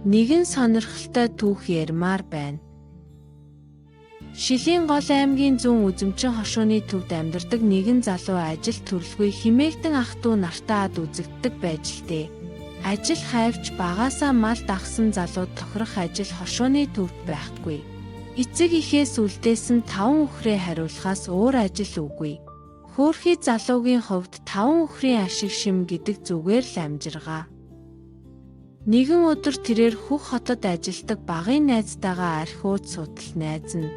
Нэгэн сонирхолтой түүх ярмаар байна. Шилийн Гол аймгийн зүүн үзэмчин хошууны төвд амьдардаг нэгэн залуу ажил төрөлгүй химээгтэн ах トゥ нартай ад үзэгддэг байж л дээ. Ажил хайвч багаасаа мал дагсан залууд тохирох ажил хошууны төвд байхгүй. Эцэг ихээс үлдээсэн 5 үхрээ хариулахаас өөр ажил үгүй. Хөөрхий залуугийн хувьд 5 үхрийн ашиг шим гэдэг зүгээр л амжиргаа. Нэгэн өдөр тэрээр Хөх хотод ажилдаг багын найзтайгаа архиуд судал найзна.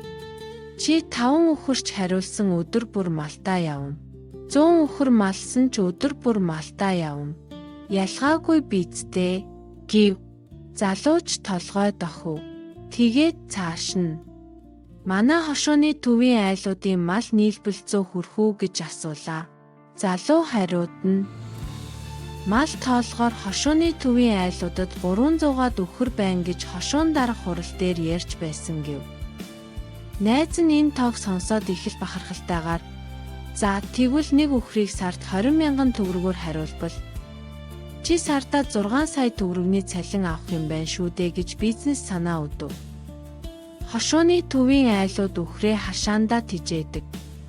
Чи 5 үхэрч хариулсан өдөр бүр малтаа явна. 100 үхэр малсан ч өдөр бүр малтаа явна. Ялгаагүй биздээ гэв. Залууч толгой дохив. Тэгээд цааш нь манай хошууны төвийн айлуудын мал нийлбэлцөө хүрх үү гэж асуулаа. Залуу хариуд нь мал тоолгоор хошууны төвийн айлуудад 300-аад үхэр байна гэж хошуун дарах хурал дээр ярьж байсан гэв. Найз нь энэ тоог сонсоод их л бахархалтайгаар за тэгвэл нэг үхрийг сард 20,000 төгрөгөөр хариулбал чи сардаа 6 сая төгрөгийн цалин авах юм байна шүү дээ гэж бизнес санаа өгдөв. Хошууны төвийн айлууд үхрээ хашаандаа тижээдэг.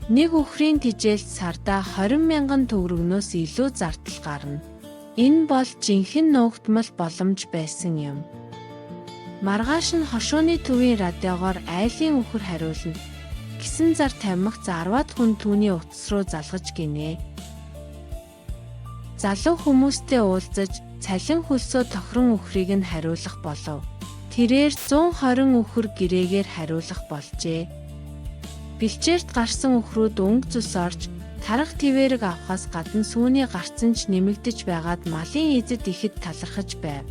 Нэг үхрийн тижээлт сардаа 20,000 төгрөгнөөс илүү зардал гарна. Энэ бол жинхэнэ нуугдмал боломж байсан юм. Маргааш нь хошууны төвийн радиогоор айлын үхэр хариулна гэсэн зар тамхи 10-аад хүн түүний утас руу залгаж гинэ. Залуу хүмүүстэй уулзаж цалин хөлсөө тохирон үхрийг нь хариулах болов. Тэрээр 120 үхэр гэрээгээр хариулах болжээ. Бэлчээрт гарсан үхрүүд өнгө цус орж тарах твэрэг авахаас гадна сүүний гарцсан ч нэмэгдэж байгаад малын эзэд ихэд талархаж байв.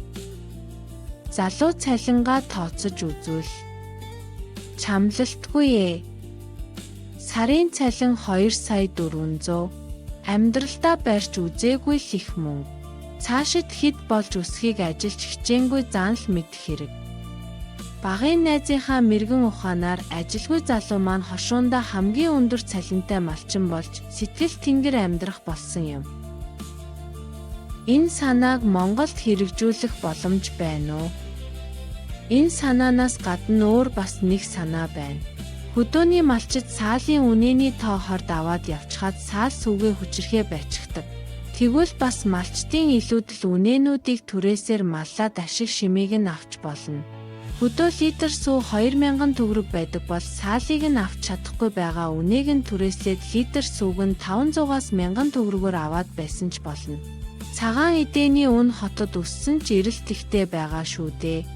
Залуу цалингаа тооцож үзвэл чамлалтгүй ээ. Сарын цалин 2,400,000. Амьдралдаа барьж үзээгүй л их мөнгө. Цаашид хэд болж өсхийг ажиллаж хичээнгүй зан л мэдэх хэрэг. Багын найзынхаа мэргэн ухаанаар ажилгүй залуу маань хошуундаа хамгийн өндөр цалинтай малчин болж сэтгэл тэнгэр амьдрах болсон юм. Энэ санааг Монголд хэрэгжүүлэх боломж байна уу? Энэ санаанаас гадна өөр бас нэг санаа байна. Хөдөөний малчид саалын үнэний тоо хорд аваад явчихад саал сүгээ хүчрэхээ байчихдаг. Тэгвэл бас малчдын илүүдэл үнээнүүдийг түрээсээр маллаад ашиг шимийг нь авч болно. Хөдөө литр сүү 2,000 төгрөг байдаг бол саалыг нь авч чадахгүй байгаа үнийг нь түрээслээд литр сүүг нь 500-аас 1,000 төгрөгөөр аваад байсан ч болно. Цагаан эдээний үн хотод өссөн ч эрэлт ихтэй байгаа шүү дээ.